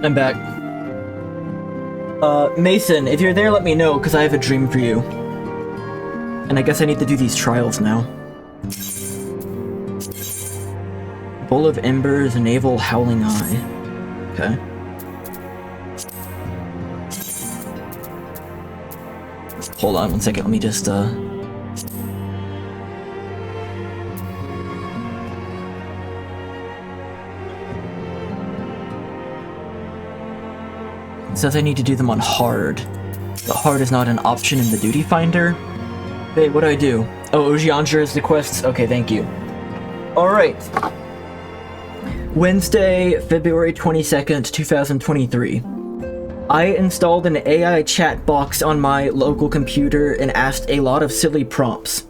I'm back. Mason, if you're there, let me know, because I have a dream for you. And I guess I need to do these trials now. Bowl of Embers, Naval Howling Eye. Okay. Hold on one second, let me just, It says I need to do them on hard. But hard is not an option in the duty finder. Wait, what do I do? Oh, Ojianger is the quest? Okay, thank you. Alright. Wednesday, February 22nd, 2023. I installed an AI chat box on my local computer and asked a lot of silly prompts.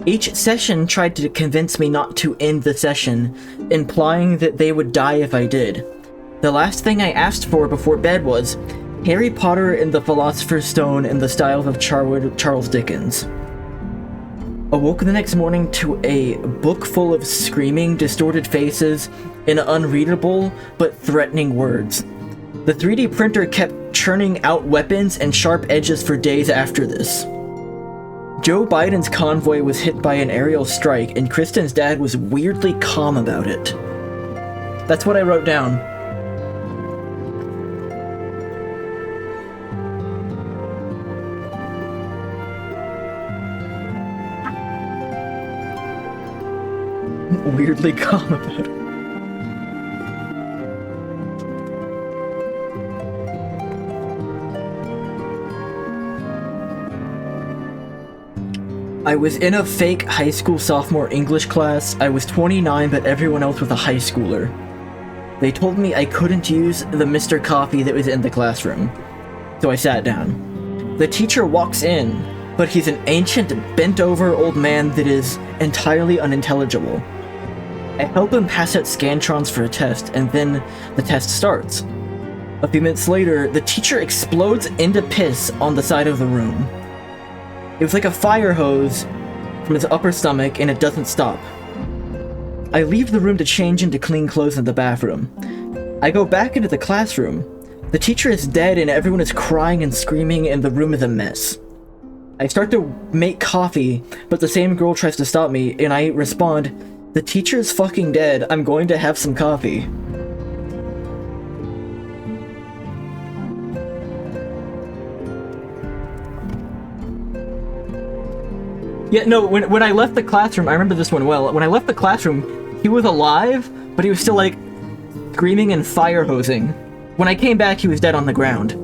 Each session tried to convince me not to end the session, implying that they would die if I did. The last thing I asked for before bed was Harry Potter and the Philosopher's Stone in the style of Charles Dickens. Awoke the next morning to a book full of screaming, distorted faces and unreadable but threatening words. The 3D printer kept churning out weapons and sharp edges for days after this. Joe Biden's convoy was hit by an aerial strike, and Kristen's dad was weirdly calm about it. That's what I wrote down. Weirdly calm about it. I was in a fake high school sophomore English class. I was 29, but everyone else was a high schooler. They told me I couldn't use the Mr. Coffee that was in the classroom. So I sat down. The teacher walks in, but he's an ancient, bent-over old man that is entirely unintelligible. I help him pass out scantrons for a test, and then the test starts. A few minutes later, the teacher explodes into piss on the side of the room. It was like a fire hose from his upper stomach, and it doesn't stop. I leave the room to change into clean clothes in the bathroom. I go back into the classroom. The teacher is dead, and everyone is crying and screaming, and the room is a mess. I start to make coffee, but the same girl tries to stop me, and I respond, "The teacher is fucking dead. I'm going to have some coffee." Yeah, no, when I left the classroom, I remember this one well. When I left the classroom, he was alive, but he was still, like, screaming and fire hosing. When I came back, he was dead on the ground.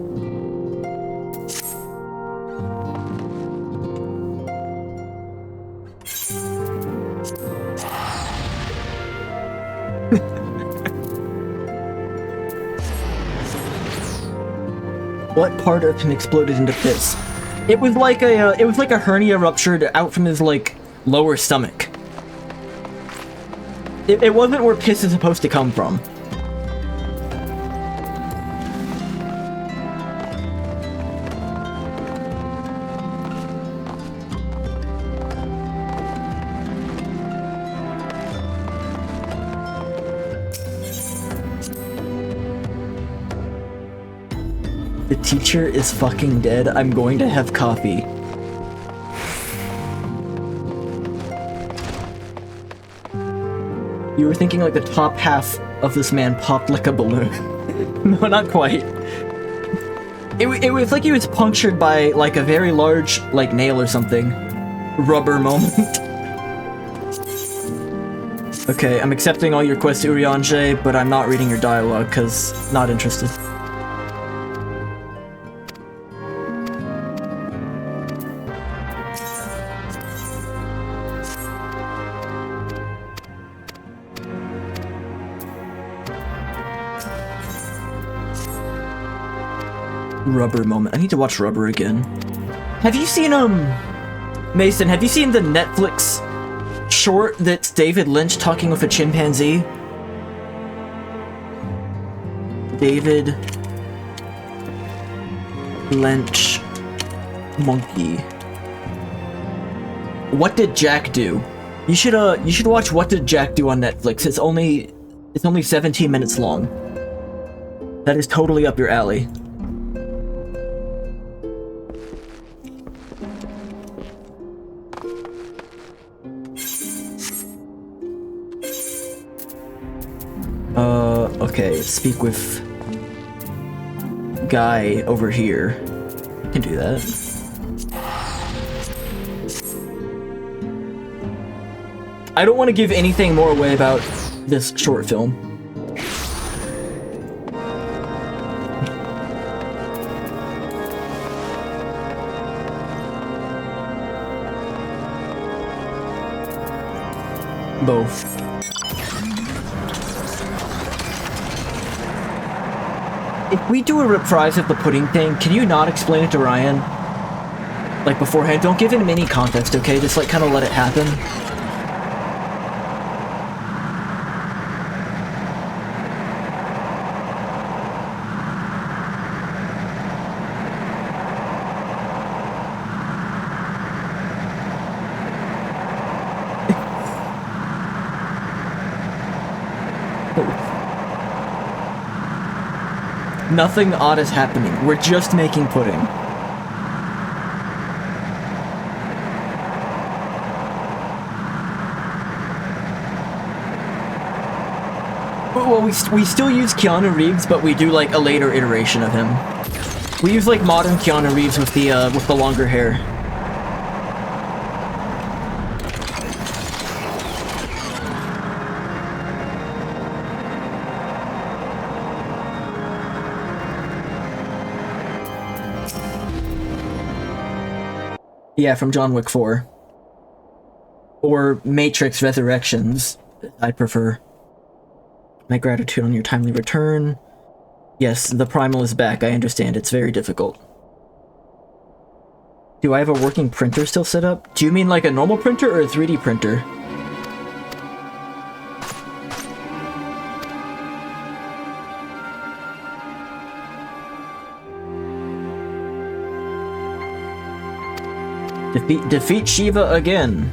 What part of him exploded into piss? It was like a hernia ruptured out from his, like, lower stomach. It wasn't where piss is supposed to come from. The teacher is fucking dead. I'm going to have coffee. You were thinking like the top half of this man popped like a balloon. No, not quite. It was like he was punctured by like a very large like nail or something. Rubber moment. Okay, I'm accepting all your quests, Uriange, but I'm not reading your dialogue, cause not interested. Rubber moment. I need to watch Rubber again. Have you seen, Mason, have you seen the Netflix short that's David Lynch talking with a chimpanzee? David Lynch monkey. What Did Jack Do? You should watch What Did Jack Do on Netflix. It's only 17 minutes long. That is totally up your alley. Okay, speak with guy over here. Can do that. I don't want to give anything more away about this short film. Both. If we do a reprise of the pudding thing, can you not explain it to Ryan? Like beforehand, don't give him any context, okay? Just like kind of let it happen. Nothing odd is happening. We're just making pudding. Well, we still use Keanu Reeves, but we do like a later iteration of him. We use like modern Keanu Reeves with the longer hair. Yeah, from John Wick 4. Or Matrix Resurrections, I prefer. My gratitude on your timely return. Yes, the Primal is back, I understand, it's very difficult. Do I have a working printer still set up? Do you mean like a normal printer or a 3D printer? Defeat Shiva again.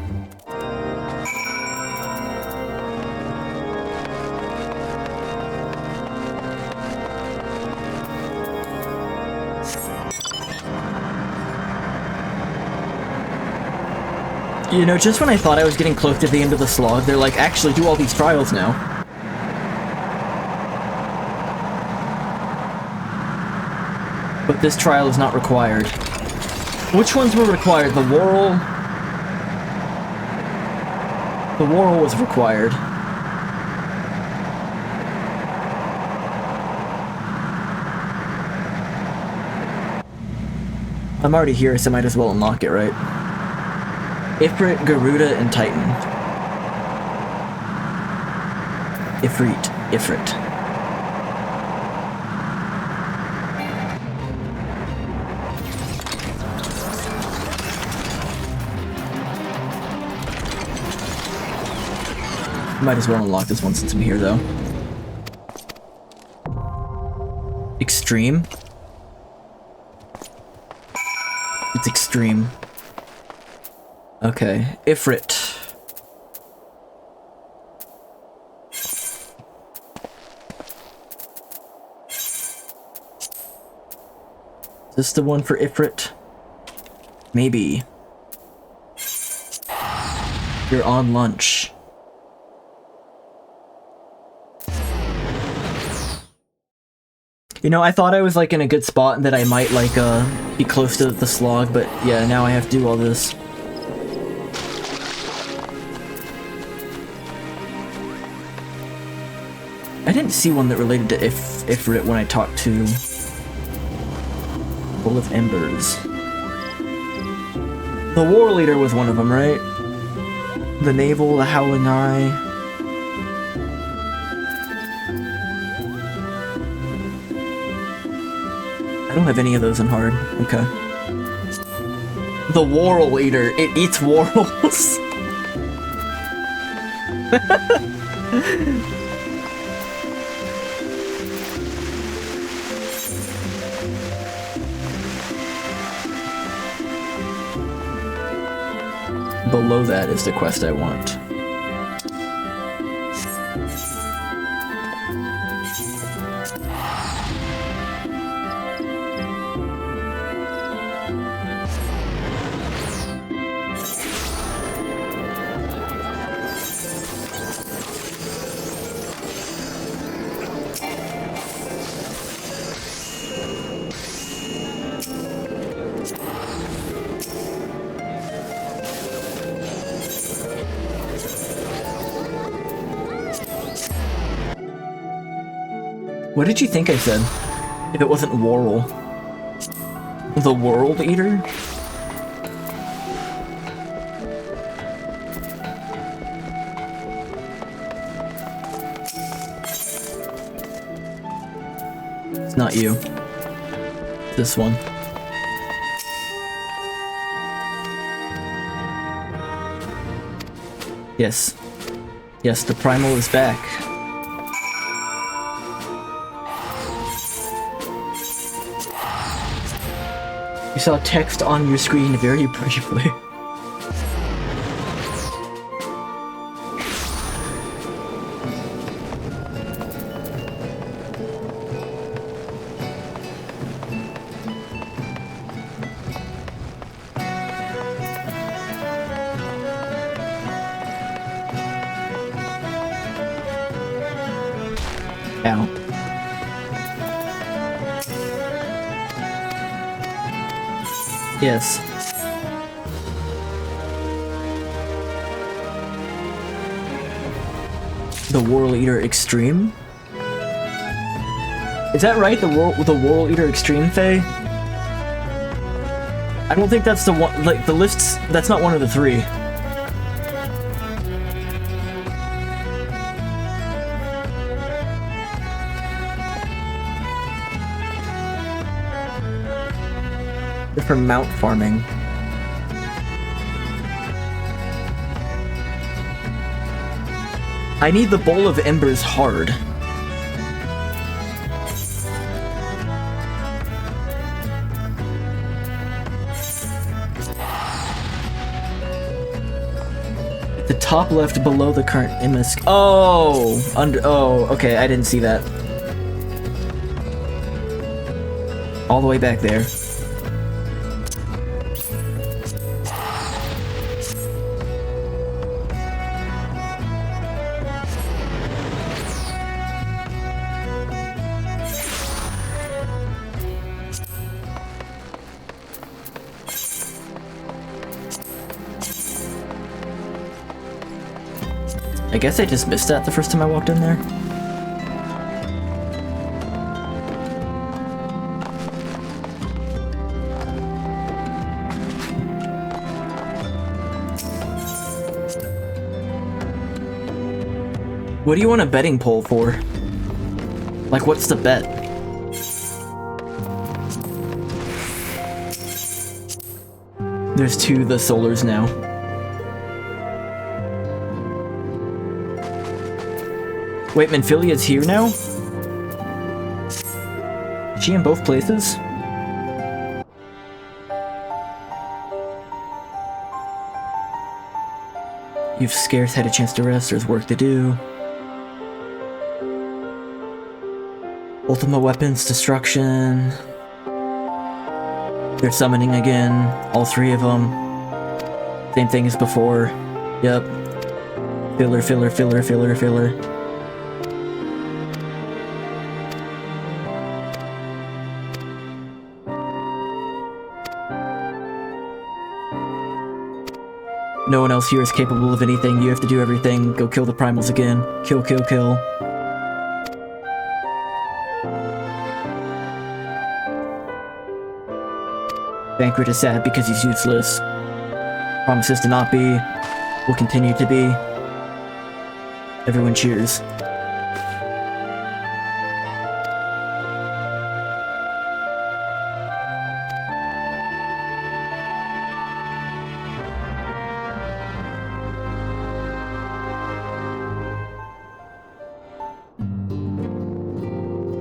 You know, just when I thought I was getting close to the end of the slog, they're like, actually do all these trials now. But this trial is not required. Which ones were required? The Worrel? The Worrel was required. I'm already here, so I might as well unlock it, right? Ifrit, Garuda, and Titan. Ifrit. Might as well unlock this one since I'm here, though. Extreme? It's extreme. Okay, Ifrit. Is this the one for Ifrit? Maybe. You're on lunch. You know, I thought I was like in a good spot and that I might like be close to the slog, but yeah, now I have to do all this. I didn't see one that related to Ifrit when I talked to Full of Embers. The War Leader was one of them, right? The Navel, the Howling Eye. I don't have any of those in hard. Okay. The Worrel Eater. It eats Worrels. Below that is the quest I want. What did you think I said? If it wasn't Worrell. The World Eater? It's not you. This one. Yes. Yes, the primal is back. You saw text on your screen very briefly. Ow. Yes. The World Eater Extreme? Is that right? The World Eater Extreme, Faye? I don't think that's the one, like, the lists, that's not one of the three. They're for mount farming. I need the Bowl of Embers hard. The top left below the current MS. Oh, okay, I didn't see that. All the way back there. I guess I just missed that the first time I walked in there. What do you want a betting poll for? Like, what's the bet? There's two the Solars now. Wait, Minfilia's here now? Is she in both places? You've scarce had a chance to rest, there's work to do. Ultima Weapons, Destruction. They're summoning again, all three of them. Same thing as before. Yep. Filler, filler, filler, filler, filler. No one else here is capable of anything. You have to do everything. Go kill the primals again. Kill, kill, kill. Banquet is sad because he's useless. Promises to not be. Will continue to be. Everyone cheers.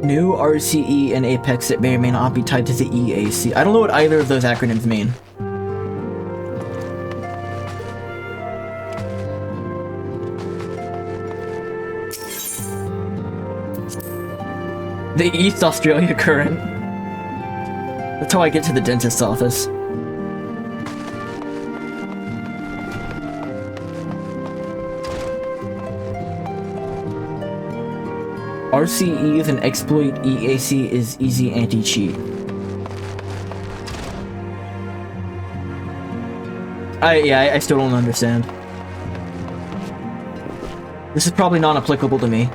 New RCE and Apex that may or may not be tied to the EAC. I don't know what either of those acronyms mean. The East Australia Current. That's how I get to the dentist's office. RCE is an exploit, EAC is easy anti-cheat. I still don't understand. This is probably non-applicable to me.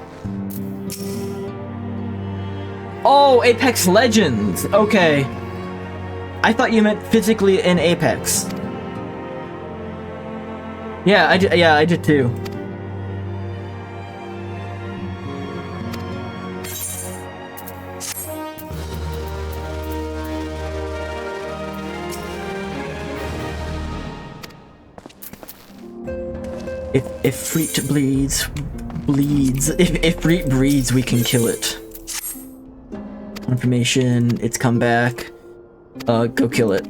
Oh, Apex Legends! Okay. I thought you meant physically in Apex. Yeah, I did too. If Freet bleeds, if Freet breeds, we can kill it. Confirmation, it's come back. Go kill it.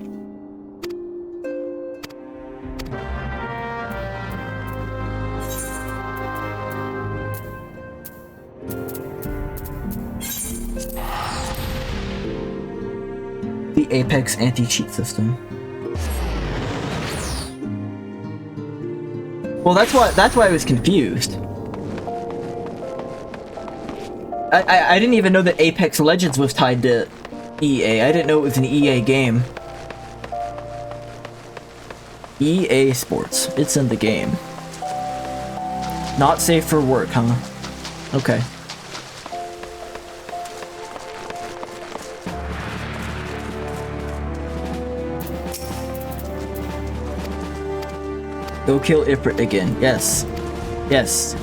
The Apex anti-cheat system. Well, that's why I was confused. I didn't even know that Apex Legends was tied to EA. I didn't know it was an EA game. EA Sports. It's in the game. Not safe for work, huh? Okay. Go kill Ifrit again. Yes. Yes.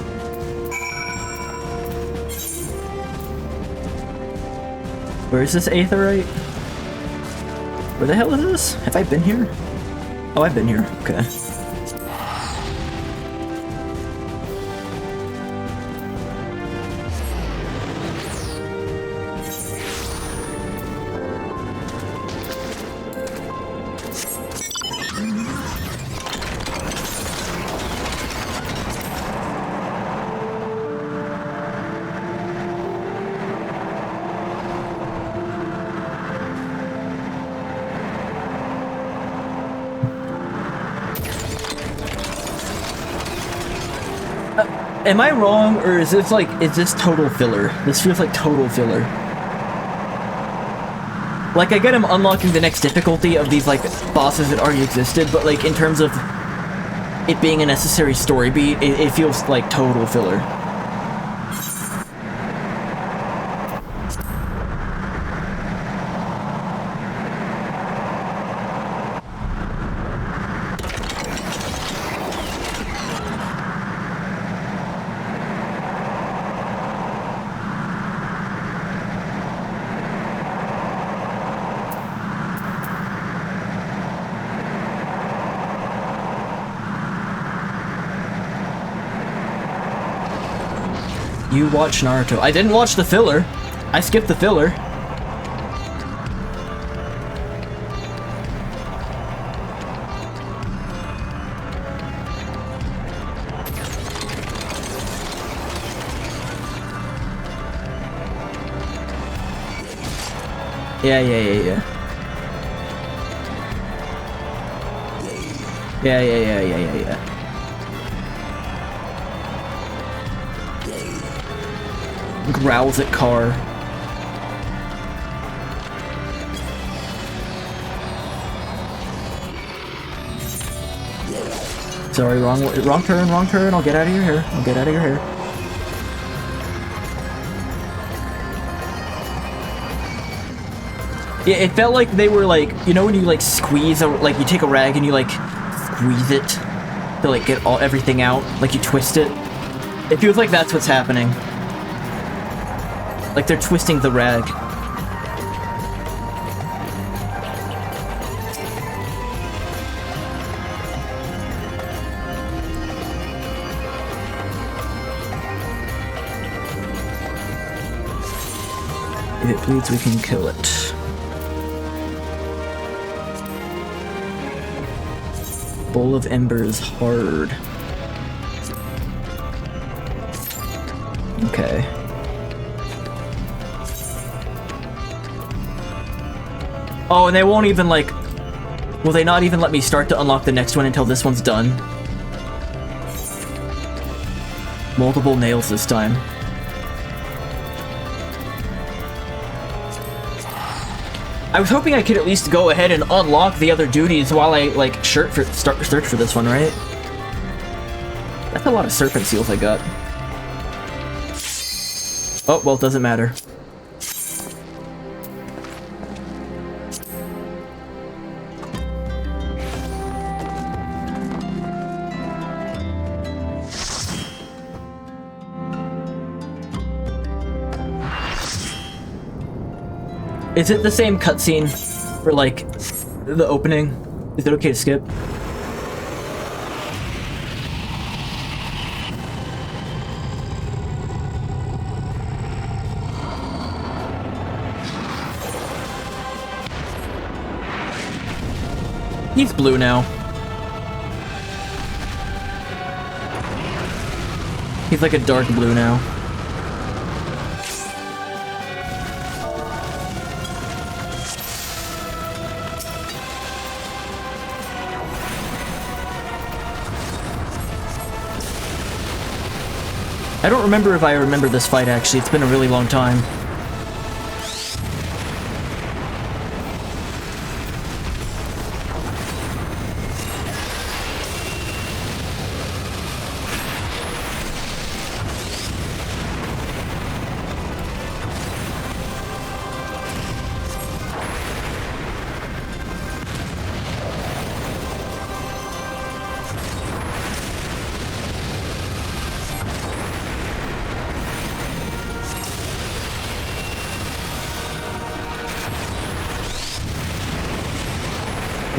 Where is this Aetherite? Where the hell is this? Have I been here? Oh, I've been here. Okay. Am I wrong, or is this total filler? This feels like total filler. Like, I get him unlocking the next difficulty of these, like, bosses that already existed, but, like, in terms of it being a necessary story beat, it feels like total filler. You watch Naruto. I didn't watch the filler. I skipped the filler. Yeah. Yeah. Growls at car. Sorry, wrong turn. I'll get out of your hair. Yeah, it felt like they were like, you know when you like squeeze, like you take a rag and you like squeeze it to like get everything out, like you twist it? It feels like that's what's happening. Like they're twisting the rag. If it bleeds, we can kill it. Bowl of Embers hard. Okay. Oh, and they won't even, like... Will they not even let me start to unlock the next one until this one's done? Multiple nails this time. I was hoping I could at least go ahead and unlock the other duties while I, like, search for this one, right? That's a lot of serpent seals I got. Oh, well, it doesn't matter. Is it the same cutscene for, like, the opening? Is it okay to skip? He's blue now. He's like a dark blue now. I don't remember if I remember this fight, actually. It's been a really long time.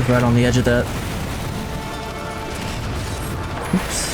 Right on the edge of that. Oops.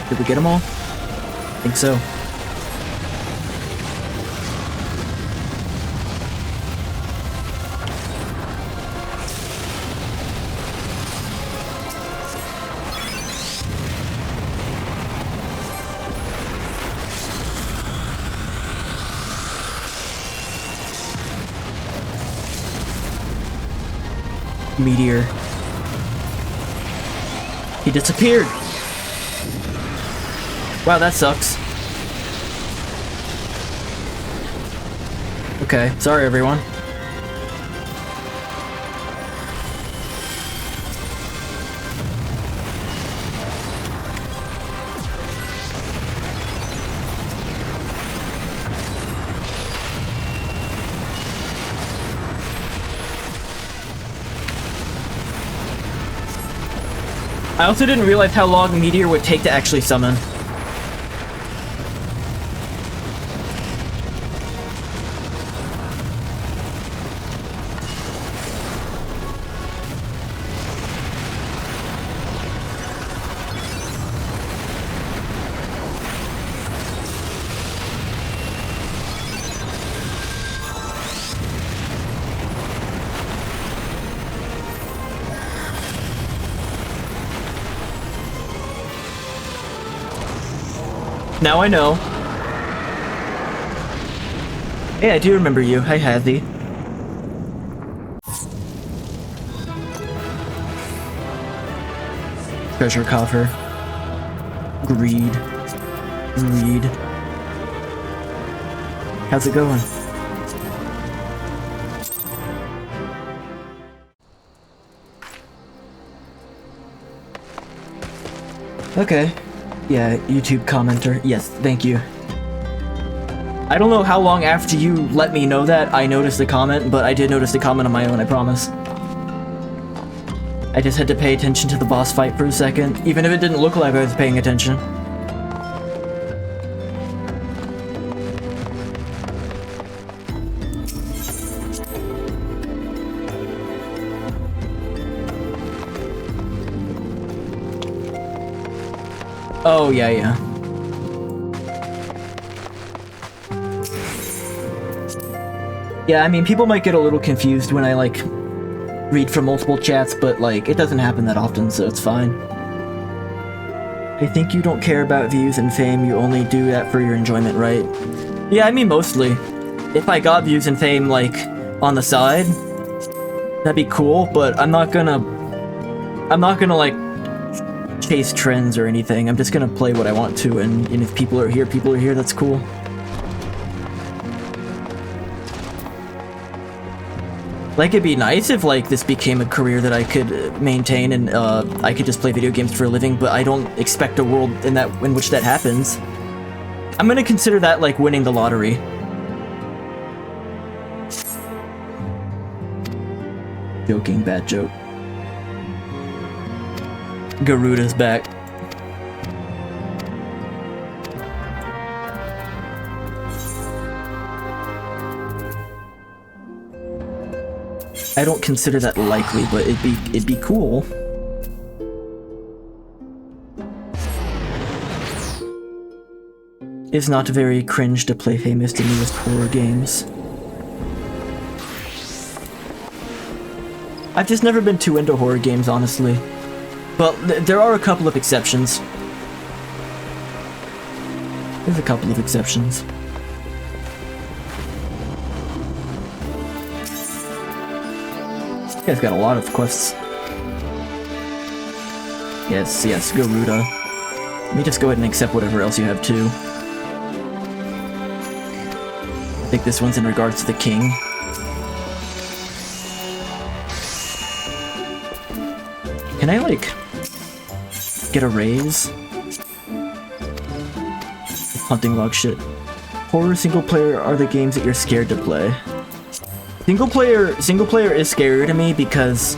Did we get them all? I think so. Meteor. He disappeared! Wow, that sucks. Okay, sorry everyone. I also didn't realize how long Meteor would take to actually summon. Now I know. Hey, I do remember you. Hi, Hazzy. Treasure coffer. Greed. Greed. How's it going? Okay. Yeah, YouTube commenter. Yes, thank you. I don't know how long after you let me know that I noticed the comment, but I did notice the comment on my own, I promise. I just had to pay attention to the boss fight for a second, even if it didn't look like I was paying attention. Oh, yeah, yeah. Yeah, I mean, people might get a little confused when I, like, read from multiple chats, but, like, it doesn't happen that often, so it's fine. I think you don't care about views and fame, you only do that for your enjoyment, right? Yeah, I mean, mostly. If I got views and fame, like, on the side, that'd be cool, but I'm not gonna, like, chase trends or anything. I'm just gonna play what I want to, and if people are here, that's cool. Like, it'd be nice if, like, this became a career that I could maintain and, I could just play video games for a living, but I don't expect a world in which that happens. I'm gonna consider that, like, winning the lottery. Joking, bad joke. Garuda's back. I don't consider that likely, but it'd be cool. It's not very cringe to play famous to newest horror games. I've just never been too into horror games, honestly. But there are a couple of exceptions. There's a couple of exceptions. This guy's got a lot of quests. Yes, Garuda. Let me just go ahead and accept whatever else you have too. I think this one's in regards to the king. Can I, like, get a raise? Hunting log shit. Horror single player are the games that you're scared to play. Single player is scary to me because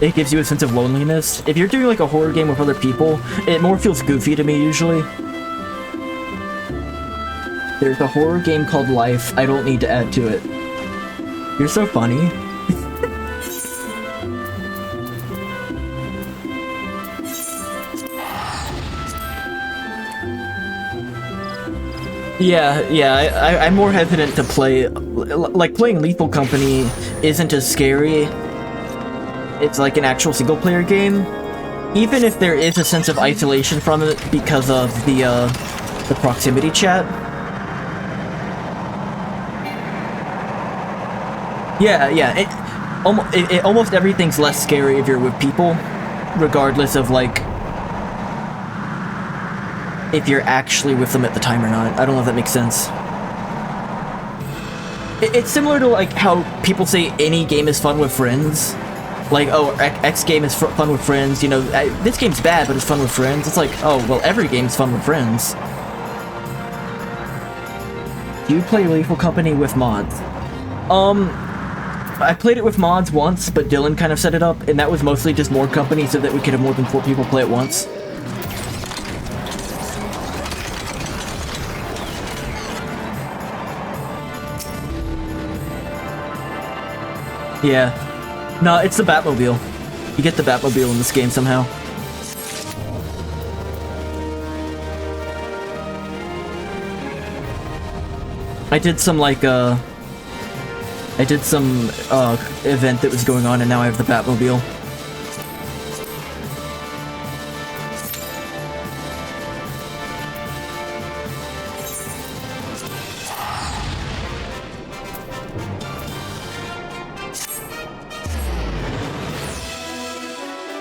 it gives you a sense of loneliness. If you're doing like a horror game with other people, it more feels goofy to me usually. There's a horror game called Life. I don't need to add to it. You're so funny. Yeah, I'm more hesitant to play, like, playing Lethal Company isn't as scary. It's like an actual single-player game. Even if there is a sense of isolation from it because of the proximity chat. Yeah, almost everything's less scary if you're with people, regardless of, like, if you're actually with them at the time or not. I don't know if that makes sense. It's similar to, like, how people say any game is fun with friends. Like, oh, X game is fun with friends, you know, this game's bad, but it's fun with friends. It's like, oh, well, every game's fun with friends. Do you play Lethal Company with mods? I played it with mods once, but Dylan kind of set it up, and that was mostly just more company so that we could have more than 4 people play at once. Yeah. No, it's the Batmobile. You get the Batmobile in this game somehow. I did some, like, event that was going on, and now I have the Batmobile.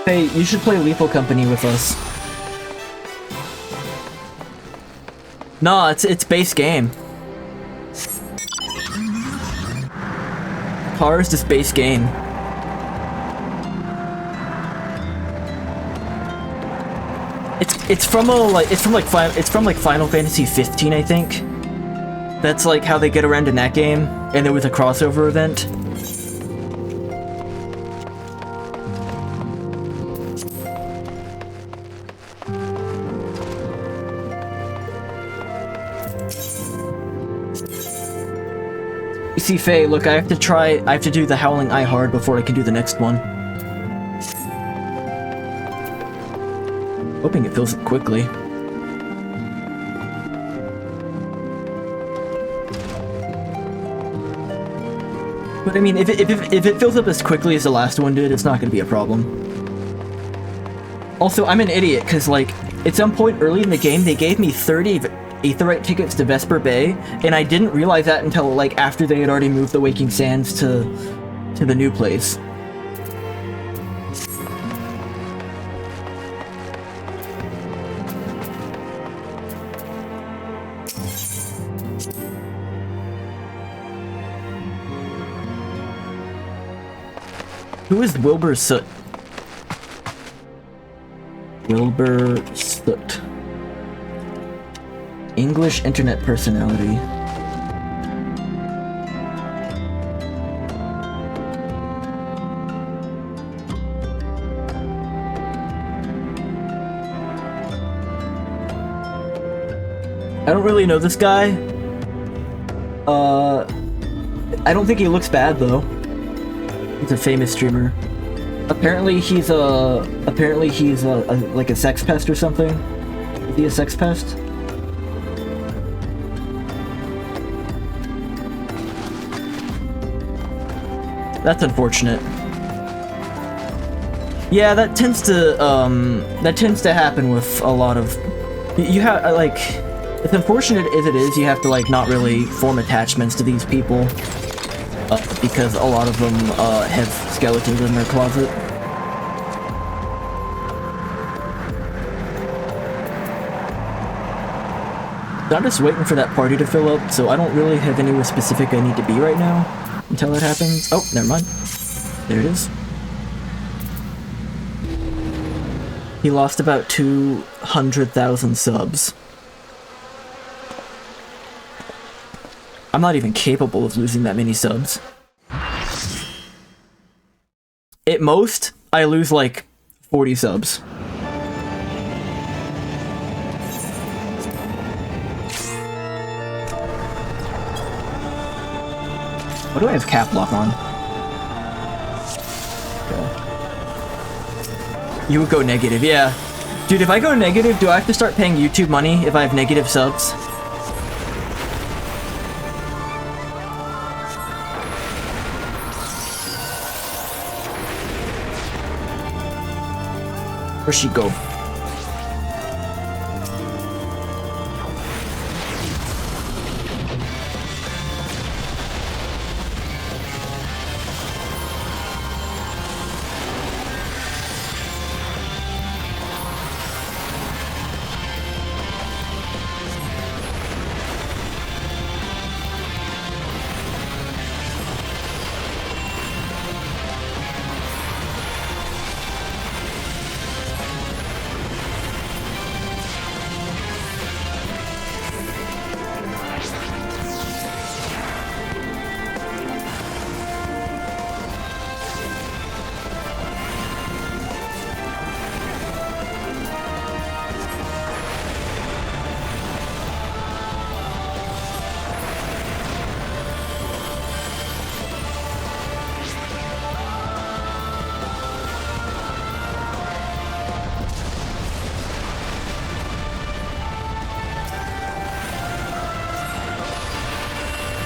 Hey, you should play Lethal Company with us. Nah, it's base game. Car is just base game. It's from Final Fantasy 15, I think. That's like how they get around in that game, and there was a crossover event. See, Faye, look, I have to do the Howling Eye hard before I can do the next one. Hoping it fills up quickly. But I mean, if it fills up as quickly as the last one did, it's not gonna be a problem. Also, I'm an idiot, because, like, at some point early in the game, they gave me 30 Aetheryte tickets to Vesper Bay, and I didn't realize that until, like, after they had already moved the Waking Sands to the new place. Who is Wilbur Soot? Wilbur Soot. English internet personality. I don't really know this guy. I don't think he looks bad though. He's a famous streamer. Apparently he's like a sex pest or something. Is he a sex pest? That's unfortunate. Yeah, that tends to happen with a lot of. You have like, as unfortunate as it is, you have to like not really form attachments to these people because a lot of them have skeletons in their closet. So I'm just waiting for that party to fill up, so I don't really have anywhere specific I need to be right now until that happens. Oh, never mind. There it is. He lost about 200,000 subs. I'm not even capable of losing that many subs. At most, I lose like 40 subs. What do I have cap lock on? Okay. You would go negative, yeah. Dude, if I go negative, do I have to start paying YouTube money if I have negative subs? Where'd she go?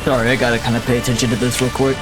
Sorry, I gotta kind of pay attention to this real quick.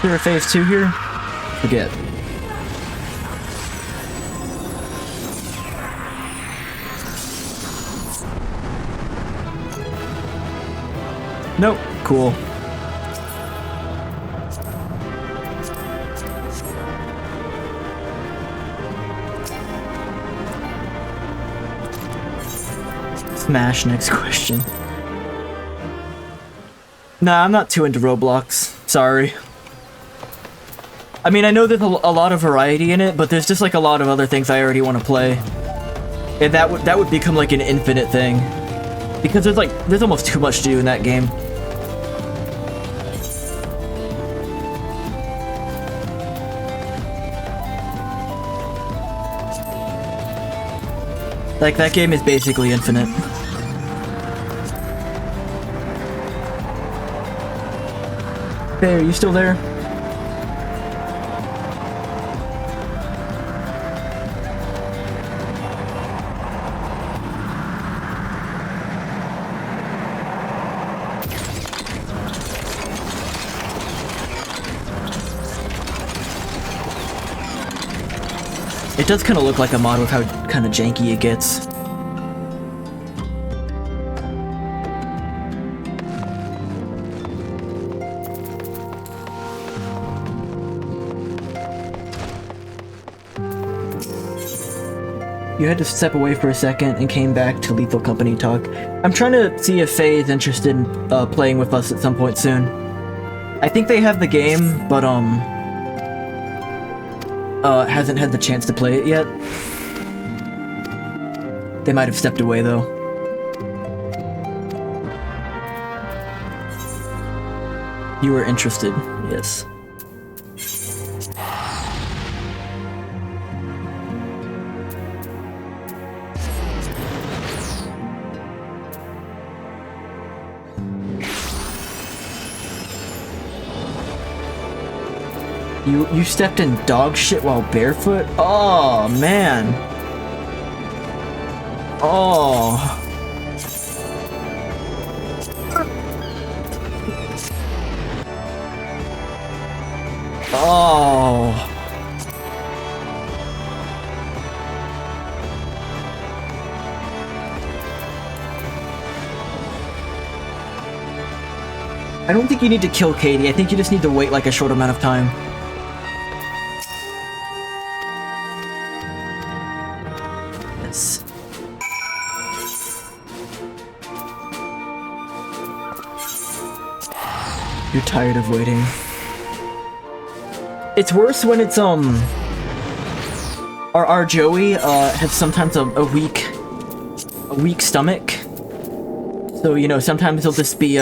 Clear phase 2 here? Forget. Nope. Cool. Smash, next question. Nah, I'm not too into Roblox. Sorry. I mean, I know there's a lot of variety in it, but there's just like a lot of other things I already want to play. And that would become like an infinite thing. Because there's almost too much to do in that game. Like, that game is basically infinite. Hey, are you still there? It does kind of look like a mod with how kind of janky it gets. You had to step away for a second and came back to Lethal Company talk. I'm trying to see if Faye is interested in playing with us at some point soon. I think they have the game, but hasn't had the chance to play it yet. They might have stepped away though. You were interested, yes. You stepped in dog shit while barefoot? Oh, man. Oh. Oh. I don't think you need to kill Katie. I think you just need to wait like a short amount of time. Yes. You're tired of waiting. It's worse when it's our Joey has sometimes a weak stomach. So, you know, sometimes he'll just be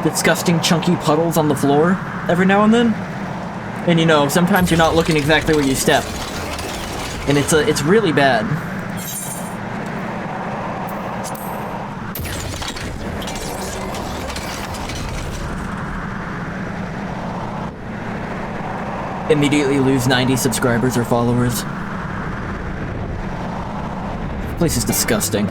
disgusting chunky puddles on the floor every now and then. And you know, sometimes you're not looking exactly where you step. And it's really bad. Immediately lose 90 subscribers or followers. This place is disgusting.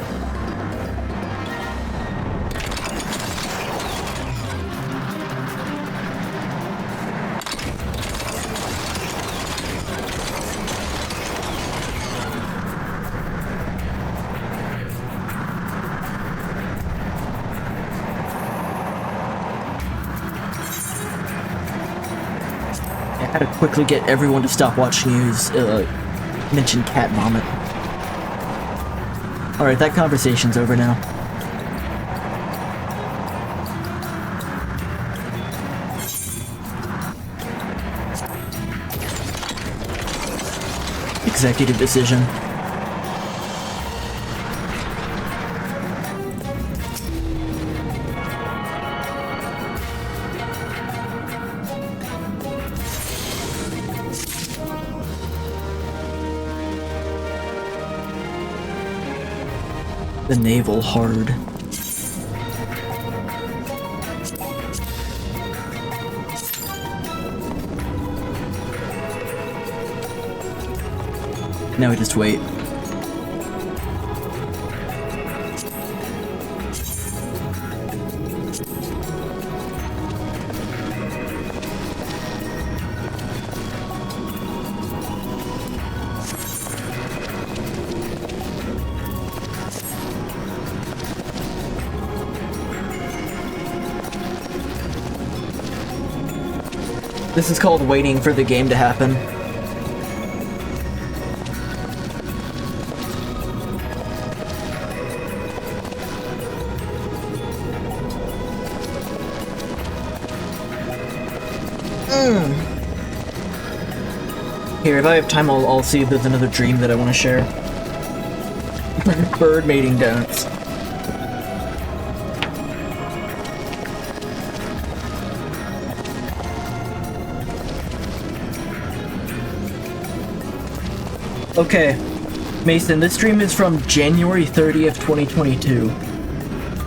I had to quickly get everyone to stop watching you mention cat vomit. Alright, that conversation's over now. Executive decision. The navel hard. Now we just wait. This is called waiting for the game to happen. Here, if I have time, I'll see if there's another dream that I want to share. Bird mating dance. Okay, Mason, this stream is from January 30th, 2022.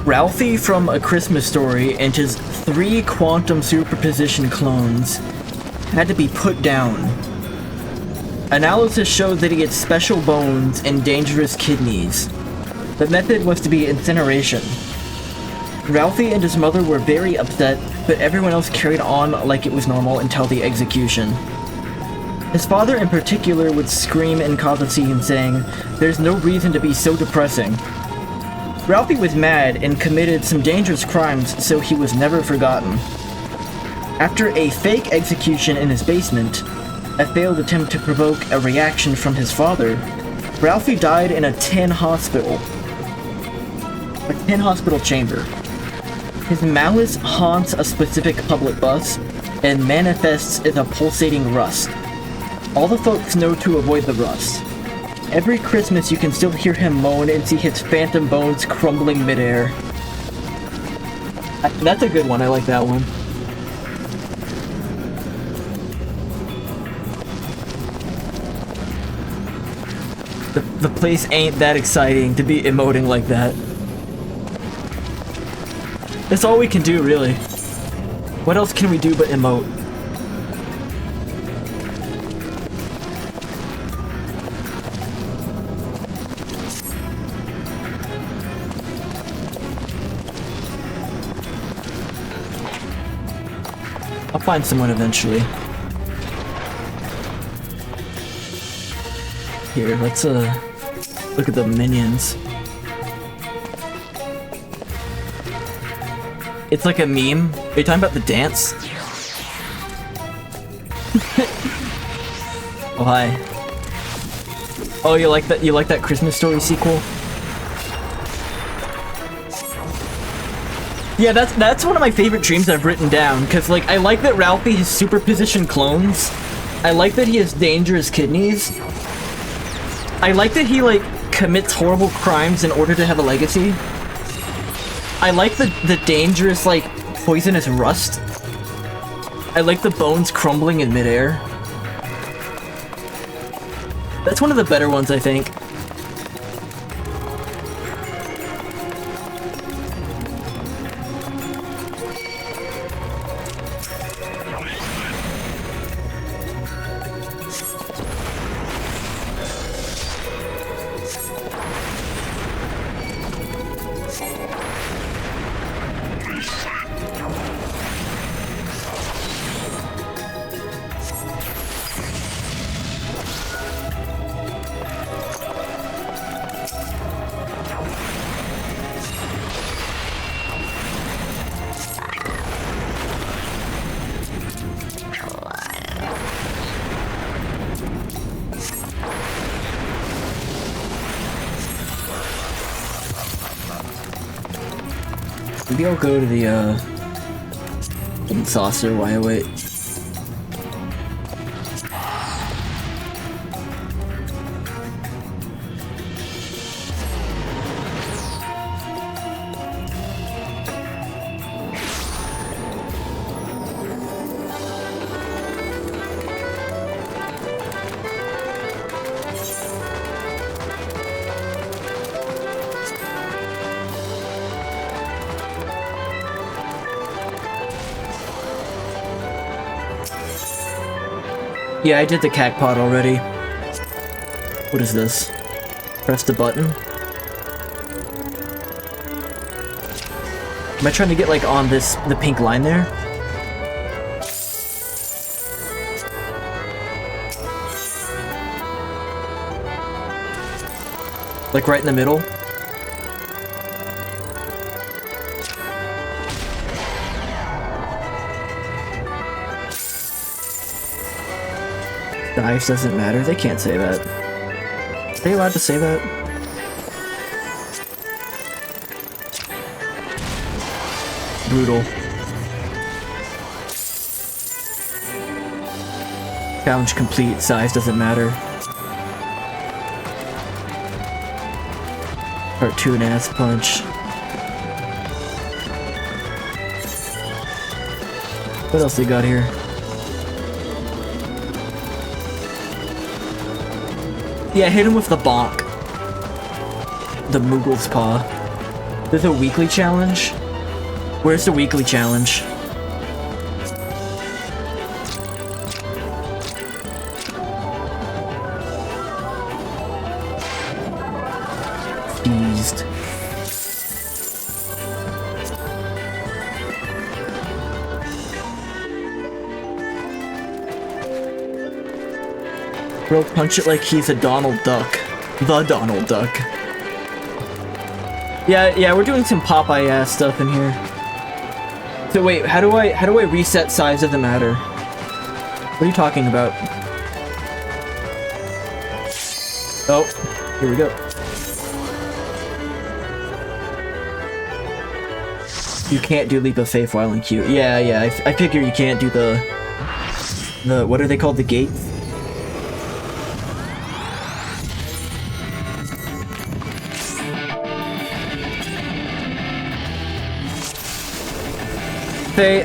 Ralphie from A Christmas Story and his 3 quantum superposition clones had to be put down. Analysis showed that he had special bones and dangerous kidneys. The method was to be incineration. Ralphie and his mother were very upset, but everyone else carried on like it was normal until the execution. His father in particular would scream and cause a scene saying, "There's no reason to be so depressing." Ralphie was mad and committed some dangerous crimes, so he was never forgotten. After a fake execution in his basement, a failed attempt to provoke a reaction from his father, Ralphie died in a tin hospital chamber. His malice haunts a specific public bus and manifests as a pulsating rust. All the folks know to avoid the rust. Every Christmas you can still hear him moan and see his phantom bones crumbling midair. That's a good one, I like that one. The place ain't that exciting to be emoting like that. That's all we can do, really. What else can we do but emote? I'll find someone eventually. Here, let's look at the minions. It's like a meme. Are you talking about the dance? Oh, hi. Oh, you like that? You like that Christmas Story sequel? Yeah, that's one of my favorite dreams I've written down, because, like, I like that Ralphie has superposition clones. I like that he has dangerous kidneys. I like that he, like, commits horrible crimes in order to have a legacy. I like the dangerous, like, poisonous rust. I like the bones crumbling in midair. That's one of the better ones, I think. Maybe I'll go to the saucer while I wait. Yeah, I did the cack pot already. What is this? Press the button? Am I trying to get, like, on the pink line there? Like right in the middle? Dice doesn't matter. They can't say that. Are they allowed to say that? Brutal. Challenge complete, size doesn't matter. Cartoon ass punch. What else they got here? Yeah, hit him with the bonk. The Moogle's Paw. There's a weekly challenge? Where's the weekly challenge? Teased. Bro, punch it like he's a Donald Duck. The Donald Duck. Yeah, we're doing some Popeye-ass stuff in here. So wait, how do I reset size of the matter? What are you talking about? Oh, here we go. You can't do Leap of Faith while in queue. Yeah, I figure you can't do the what are they called? The gates? Say,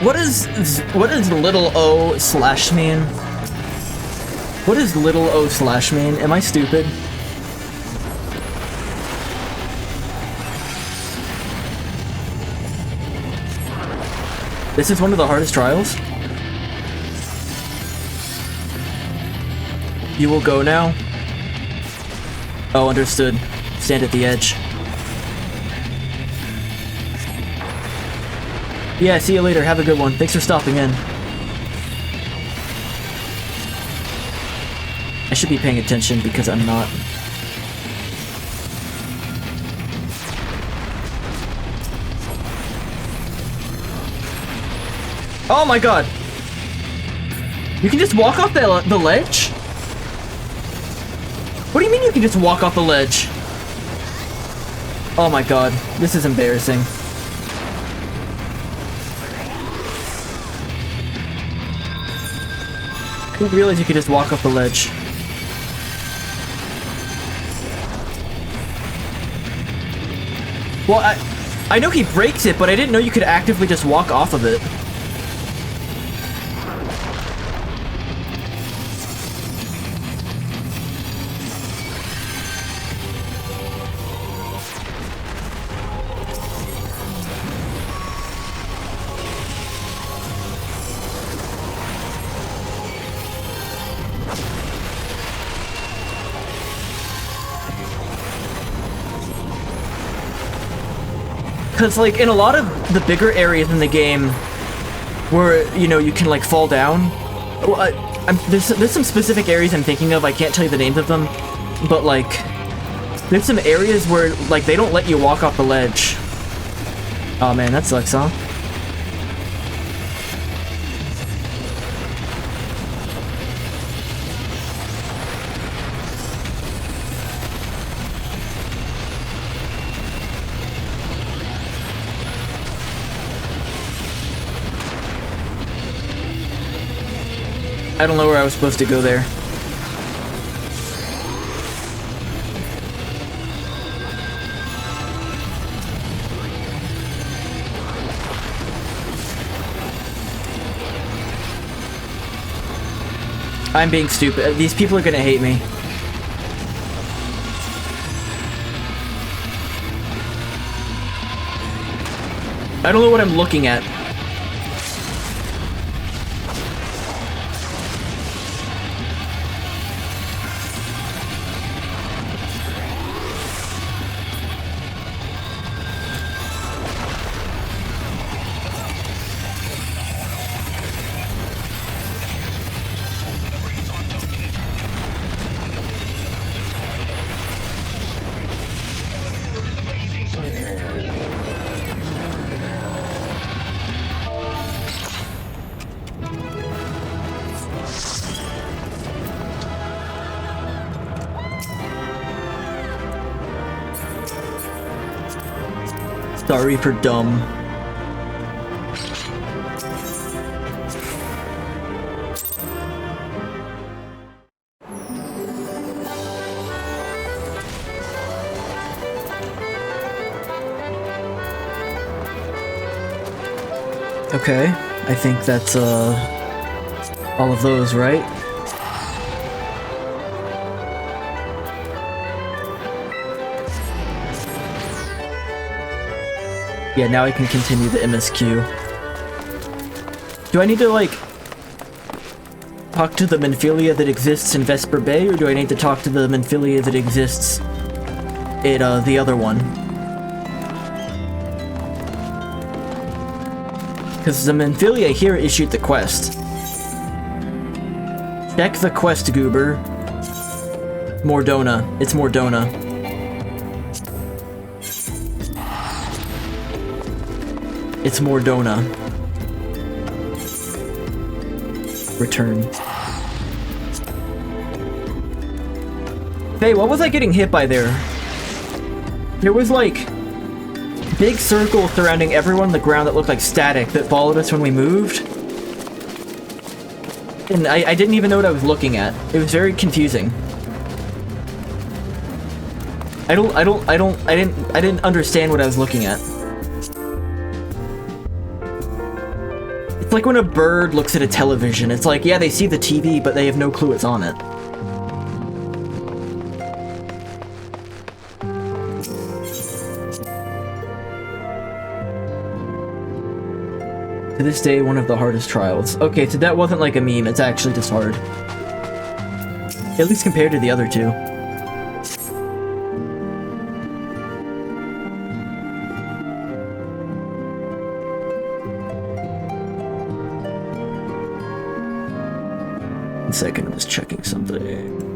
what is little O slash mean? What does little O slash mean? Am I stupid? This is one of the hardest trials. You will go now? Oh, understood. Stand at the edge. Yeah, see you later. Have a good one. Thanks for stopping in. I should be paying attention because I'm not. Oh my god! You can just walk off the ledge? What do you mean you can just walk off the ledge? Oh my god, this is embarrassing. I didn't realize you could just walk off the ledge. Well, I know he breaks it, but I didn't know you could actively just walk off of it. Because, like, in a lot of the bigger areas in the game where, you know, you can, like, fall down, well, there's some specific areas I'm thinking of, I can't tell you the names of them, but, like, there's some areas where, like, they don't let you walk off the ledge. Oh man, that sucks, huh? I don't know where I was supposed to go there. I'm being stupid. These people are gonna hate me. I don't know what I'm looking at. Sorry for dumb. Okay, I think that's, all of those, right? Yeah, now I can continue the MSQ. Do I need to, like, talk to the Minfilia that exists in Vesper Bay, or do I need to talk to the Minfilia that exists in, the other one? Because the Minfilia here issued the quest. Check the quest, Goober. Mordona. It's Mordona. It's Mordona. Return. Hey, what was I getting hit by there? There was, like, big circles surrounding everyone on the ground that looked like static that followed us when we moved. And I didn't even know what I was looking at. It was very confusing. I didn't understand what I was looking at. It's like when a bird looks at a television. It's like, yeah, they see the TV, but they have no clue it's on it. To this day, one of the hardest trials. Okay, so that wasn't like a meme, it's actually just hard. At least compared to the other two. One second, I'm just checking something.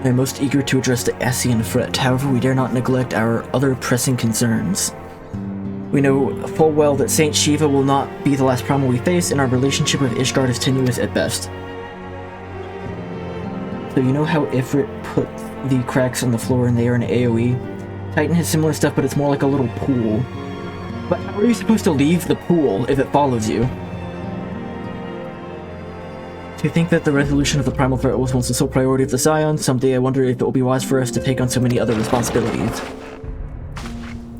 I am most eager to address the Ascian threat, however we dare not neglect our other pressing concerns. We know full well that Saint Shiva will not be the last problem we face, and our relationship with Ishgard is tenuous at best. So you know how Ifrit put the cracks on the floor and they are an AoE? Titan has similar stuff, but it's more like a little pool. But how are you supposed to leave the pool if it follows you? To think that the resolution of the primal threat was once the sole priority of the Scions, someday I wonder if it will be wise for us to take on so many other responsibilities.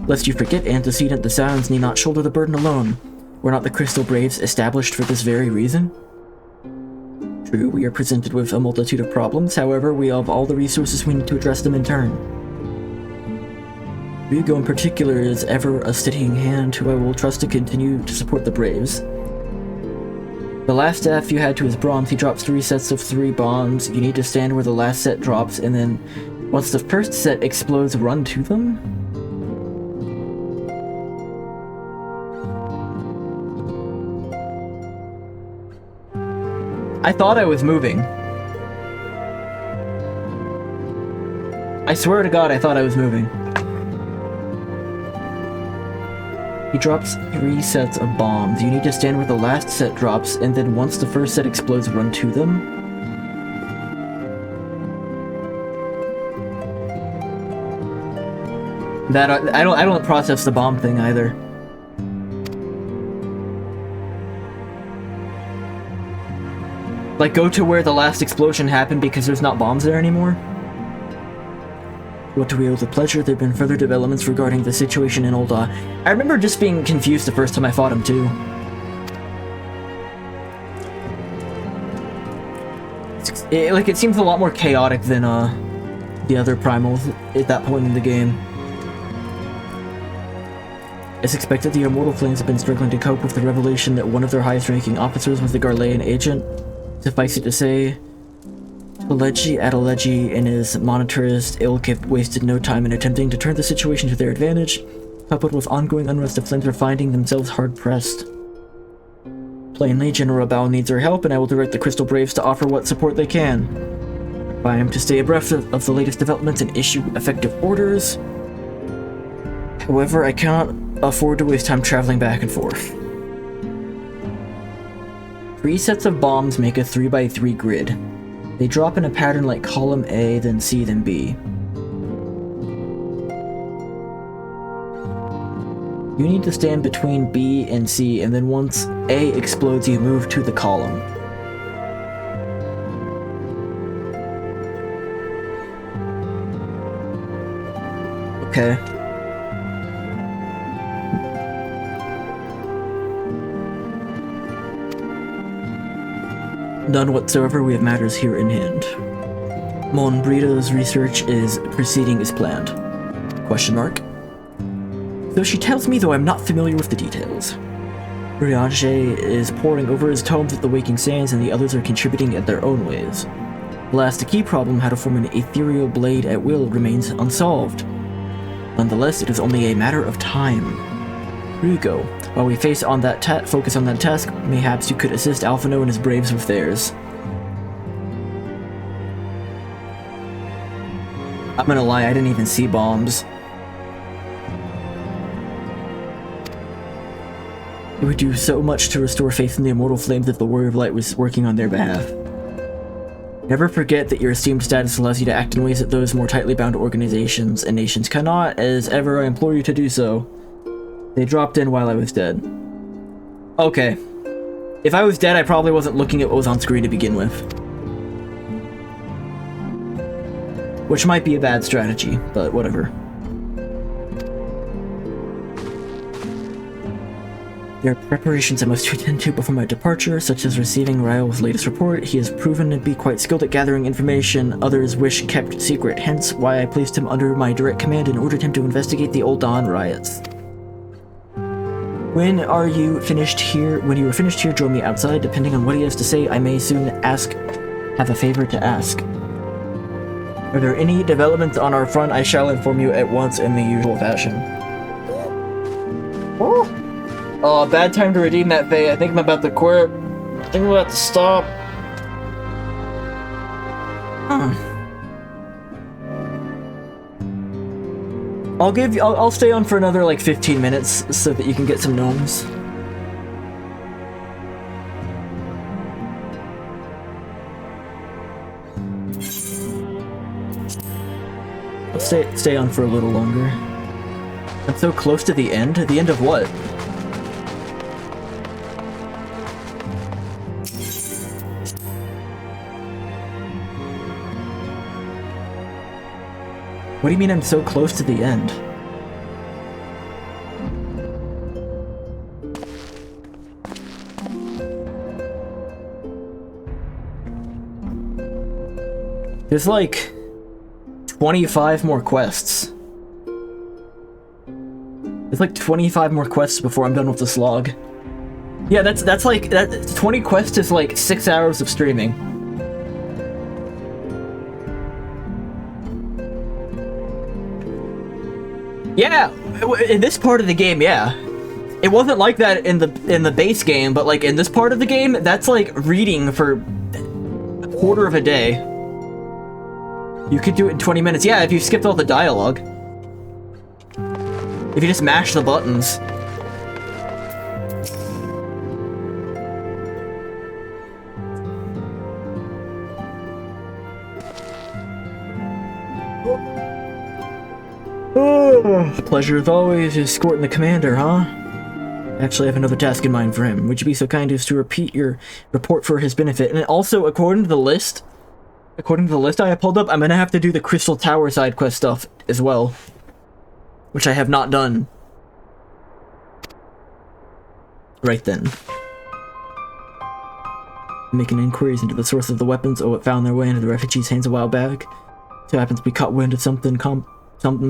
Lest you forget, antecedent, the Scions need not shoulder the burden alone. Were not the Crystal Braves established for this very reason? True, we are presented with a multitude of problems, however, we have all the resources we need to address them in turn. Ryugo in particular is ever a steadying hand who I will trust to continue to support the Braves. The last staff you had to his bronze, he drops 3 sets of 3 bombs. You need to stand where the last set drops, and then once the first set explodes, run to them? I thought I was moving. I swear to God, I thought I was moving. He drops 3 sets of bombs. You need to stand where the last set drops, and then once the first set explodes, run to them. That I don't process the bomb thing either. Like, go to where the last explosion happened because there's not bombs there anymore? What do we owe the pleasure? There have been further developments regarding the situation in Ul'dah. I remember just being confused the first time I fought him, too. It seems a lot more chaotic than, the other primals at that point in the game. As expected, the Immortal Flames have been struggling to cope with the revelation that one of their highest-ranking officers was the Garlean agent. Suffice it to say, Alegi Adalegi and his monetarist Ilkith wasted no time in attempting to turn the situation to their advantage. Coupled with ongoing unrest, the Flames are finding themselves hard-pressed. Plainly, General Bao needs our help, and I will direct the Crystal Braves to offer what support they can. If I am to stay abreast of the latest developments and issue effective orders. However, I cannot afford to waste time traveling back and forth. 3 sets of bombs make a 3x3 grid. They drop in a pattern like column A, then C, then B. You need to stand between B and C, and then once A explodes, you move to the column. Okay. None whatsoever. We have matters here in hand. Mon Brito's research is proceeding as planned. Question mark. Though she tells me, though I'm not familiar with the details. Riage is poring over his tomes with the waking sands, and the others are contributing in their own ways. Alas, the key problem, how to form an ethereal blade at will, remains unsolved. Nonetheless, it is only a matter of time. Rigo, while we focus on that task, mayhaps you could assist Alphino and his braves with theirs. I'm gonna lie, I didn't even see bombs. It would do so much to restore faith in the immortal flames if the Warrior of Light was working on their behalf. Never forget that your esteemed status allows you to act in ways that those more tightly bound organizations and nations cannot, as ever I implore you to do so. They dropped in while I was dead. Okay. If I was dead, I probably wasn't looking at what was on screen to begin with. Which might be a bad strategy, but whatever. There are preparations I must attend to before my departure, such as receiving Ryle's latest report. He has proven to be quite skilled at gathering information others wish kept secret, hence why I placed him under my direct command and ordered him to investigate the Old Dawn riots. When you are finished here, draw me outside. Depending on what he has to say, I may soon have a favor to ask. Are there any developments on our front? I shall inform you at once in the usual fashion. Oh, bad time to redeem that Faye. I think I'm about to quit. I think I'm about to stop. I'll stay on for another like 15 minutes so that you can get some gnomes. I'll stay on for a little longer. I'm so close to the end. The end of what? What do you mean I'm so close to the end? There's like 25 more quests. There's like 25 more quests before I'm done with the slog. Yeah, that's like 20 quests is like 6 hours of streaming. Yeah, in this part of the game, yeah. It wasn't like that in the base game, but like in this part of the game, that's like reading for a quarter of a day. You could do it in 20 minutes. Yeah, if you skipped all the dialogue. If you just mash the buttons. The pleasure as always is escorting the commander, huh? Actually, I have another task in mind for him. Would you be so kind as to repeat your report for his benefit? And also, according to the list I have pulled up, I'm gonna have to do the Crystal Tower side quest stuff as well, which I have not done. Right then. Making inquiries into the source of the weapons it found their way into the refugees' hands a while back. So happens to be caught wind of something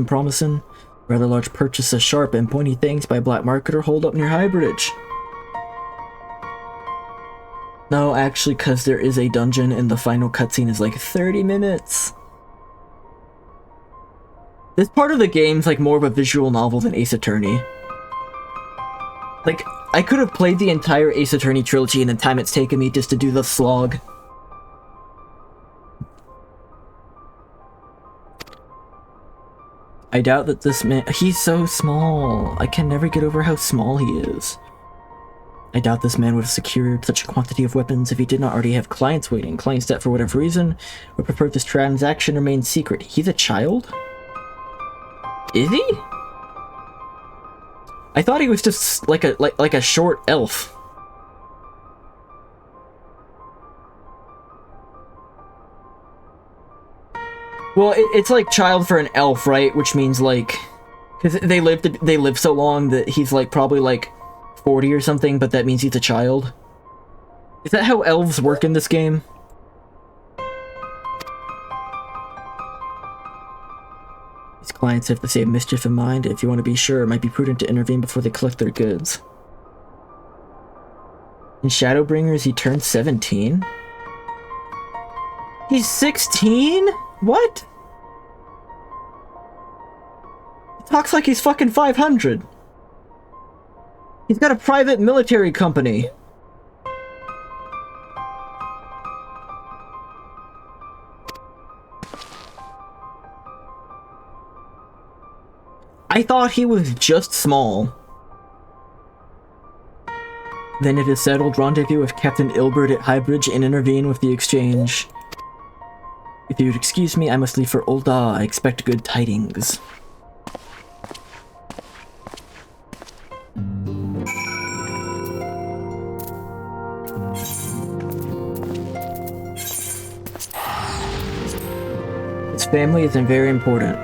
promising. Rather large purchase of sharp and pointy things by a black marketer hold up near High Bridge. No, actually, because there is a dungeon and the final cutscene is like 30 minutes. This part of the game's like more of a visual novel than Ace Attorney. Like, I could have played the entire Ace Attorney trilogy in the time it's taken me just to do the slog. I doubt that this man— he's so small. I can never get over how small he is. I doubt this man would have secured such a quantity of weapons if he did not already have clients waiting. Clients that, for whatever reason, would prefer this transaction remain secret. He's a child? Is he? I thought he was just like a short elf. Well, it's like child for an elf, right? Which means like, because they live so long that he's like probably like 40 or something, but that means he's a child. Is that how elves work in this game? These clients have the same mischief in mind. If you want to be sure, it might be prudent to intervene before they collect their goods. In Shadowbringers, he turned 17? He's 16? What? He talks like he's fucking 500. He's got a private military company. I thought he was just small. Then it is settled. Rendezvous with Captain Ilbert at Highbridge and intervene with the exchange. If you would excuse me, I must leave for Ul'dah. I expect good tidings. His family is very important.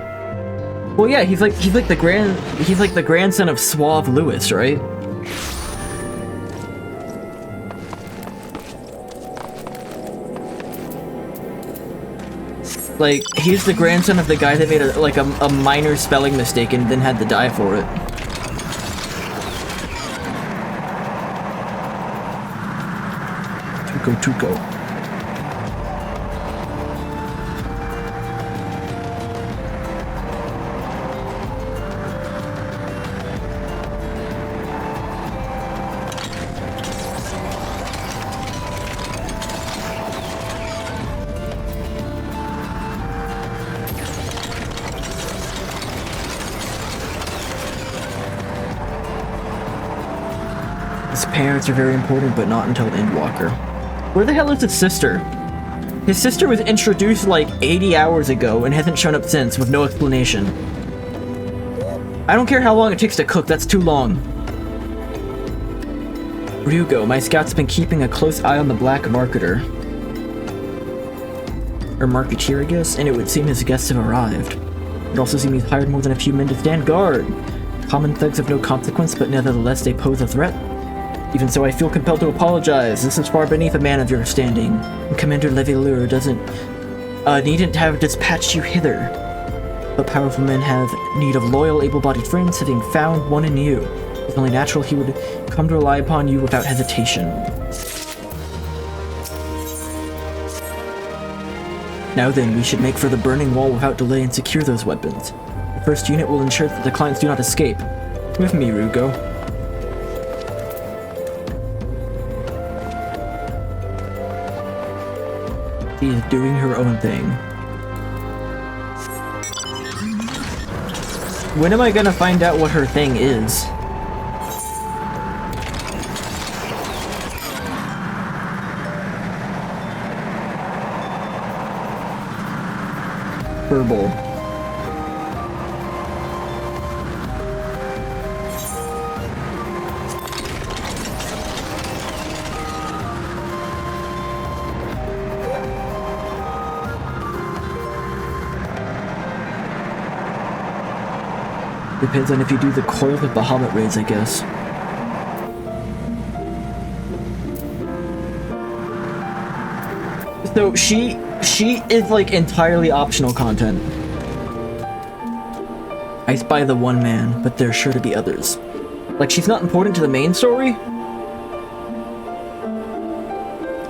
Well, yeah, he's like the grandson of Suave Lewis, right? Like, he's the grandson of the guy that made a minor spelling mistake and then had to die for it. Tuco. His parents are very important, but not until Endwalker. Where the hell is his sister? His sister was introduced like 80 hours ago and hasn't shown up since, with no explanation. I don't care how long it takes to cook, that's too long. Ryugo, my scout's been keeping a close eye on the black marketer. Or marketeer, I guess, and it would seem his guests have arrived. It also seems he's hired more than a few men to stand guard. Common thugs have no consequence, but nevertheless they pose a threat. Even so, I feel compelled to apologize. This is far beneath a man of your standing, and Commander Levelure needn't have dispatched you hither. But powerful men have need of loyal, able-bodied friends, having found one in you. It's only natural he would come to rely upon you without hesitation. Now then, we should make for the burning wall without delay and secure those weapons. The first unit will ensure that the clients do not escape. With me, Ryugo. She is doing her own thing. When am I gonna find out what her thing is? Verbal. Depends on if you do the coil with Bahamut raids, I guess. So she is like entirely optional content. I spy the one man, but there's sure to be others. Like, she's not important to the main story?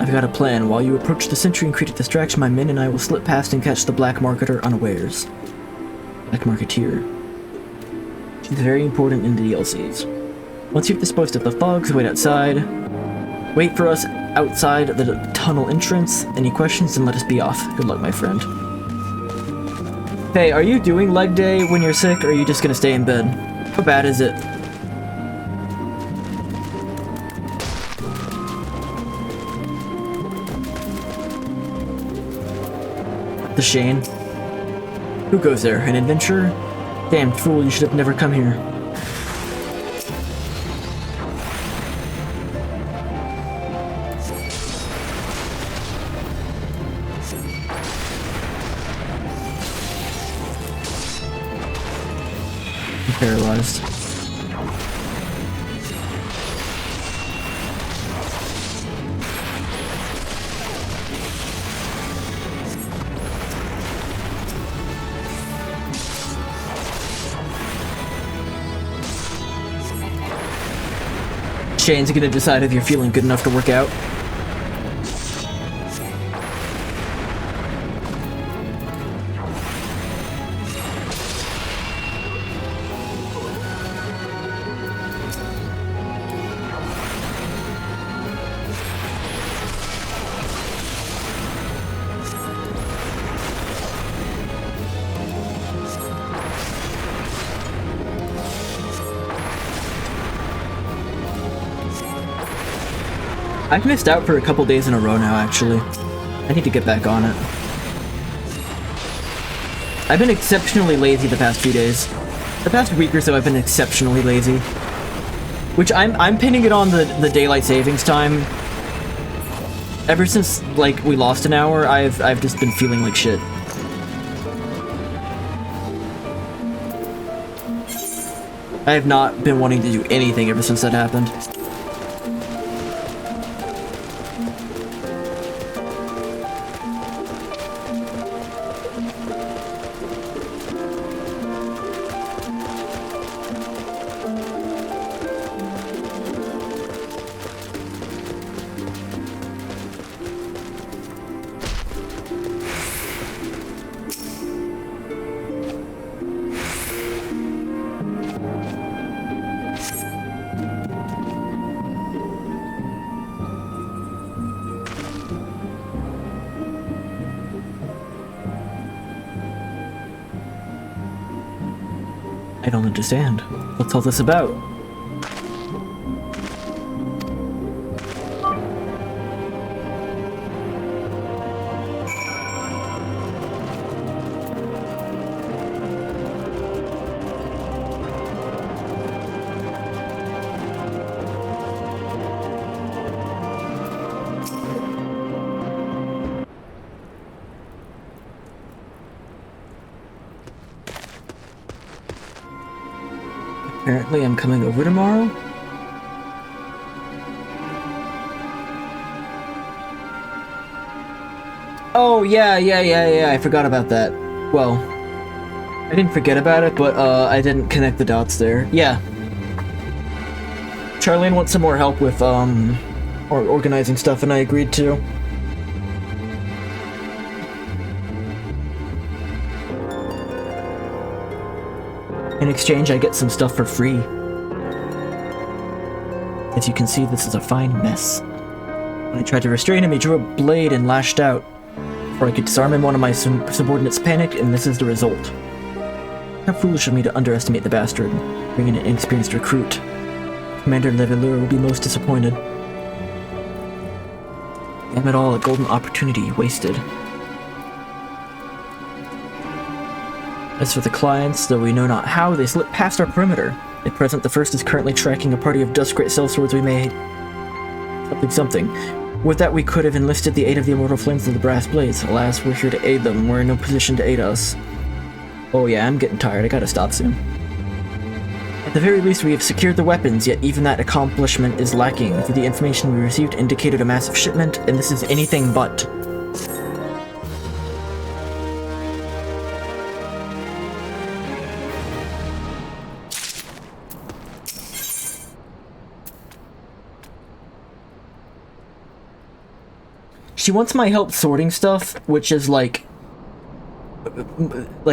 I've got a plan. While you approach the sentry and create a distraction, my men and I will slip past and catch the black marketer unawares. Black marketeer. She's very important in the DLCs. Once you've disposed of the thugs, wait outside. Wait for us outside the tunnel entrance. Any questions, and let us be off. Good luck, my friend. Hey, are you doing leg day when you're sick, or are you just gonna stay in bed? How bad is it? The Shane. Who goes there? An adventurer? Damn fool, you should have never come here. I'm paralyzed. Shane's gonna decide if you're feeling good enough to work out. I've missed out for a couple days in a row now, actually. I need to get back on it. I've been exceptionally lazy the past few days. The past week or so, I've been exceptionally lazy. Which I'm pinning it on the daylight savings time. Ever since, like, we lost an hour, I've just been feeling like shit. I have not been wanting to do anything ever since that happened. I don't understand. What's all this about? Apparently I'm coming over tomorrow? Oh, yeah, I forgot about that. Well, I didn't forget about it, but, I didn't connect the dots there. Yeah. Charlene wants some more help with, organizing stuff, and I agreed to. In exchange, I get some stuff for free. As you can see, this is a fine mess. When I tried to restrain him, he drew a blade and lashed out. Before I could disarm him, one of my subordinates panicked, and this is the result. How foolish of me to underestimate the bastard, bringing an inexperienced recruit. Commander Levelure will be most disappointed. Damn it all, a golden opportunity wasted. As for the clients, though we know not how, they slip past our perimeter. At present, the first is currently tracking a party of Duskgrit sellswords we made. Something. Would that we could have enlisted the aid of the immortal flames of the brass blades. Alas, we're here to aid them. We're in no position to aid us. Oh yeah, I'm getting tired. I gotta stop soon. At the very least, we have secured the weapons, yet even that accomplishment is lacking, for the information we received indicated a massive shipment, and this is anything but. She wants my help sorting stuff, which is like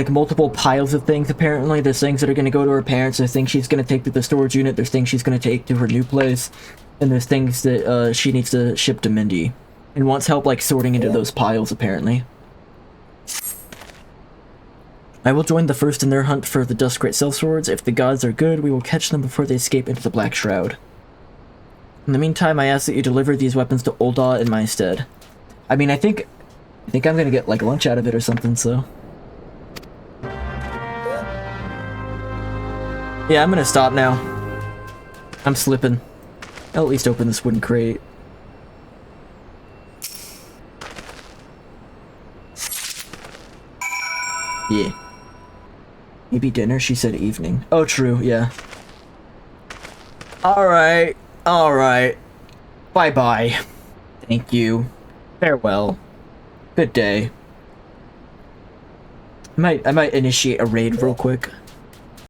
multiple piles of things, apparently. There's things that are going to go to her parents, there's things she's going to take to the storage unit, there's things she's going to take to her new place, and there's things that she needs to ship to Mindy. And wants help, like, sorting into those piles, apparently. I will join the first in their hunt for the Duskgrit sellswords. If the gods are good, we will catch them before they escape into the Black Shroud. In the meantime, I ask that you deliver these weapons to Ul'dah in my stead. I mean, I think I'm gonna get, like, lunch out of it or something, so... Yeah, I'm gonna stop now. I'm slipping. I'll at least open this wooden crate. Yeah. Maybe dinner? She said evening. Oh, true, yeah. Alright. Alright. Bye-bye. Thank you. Farewell. Good day. I might initiate a raid real quick.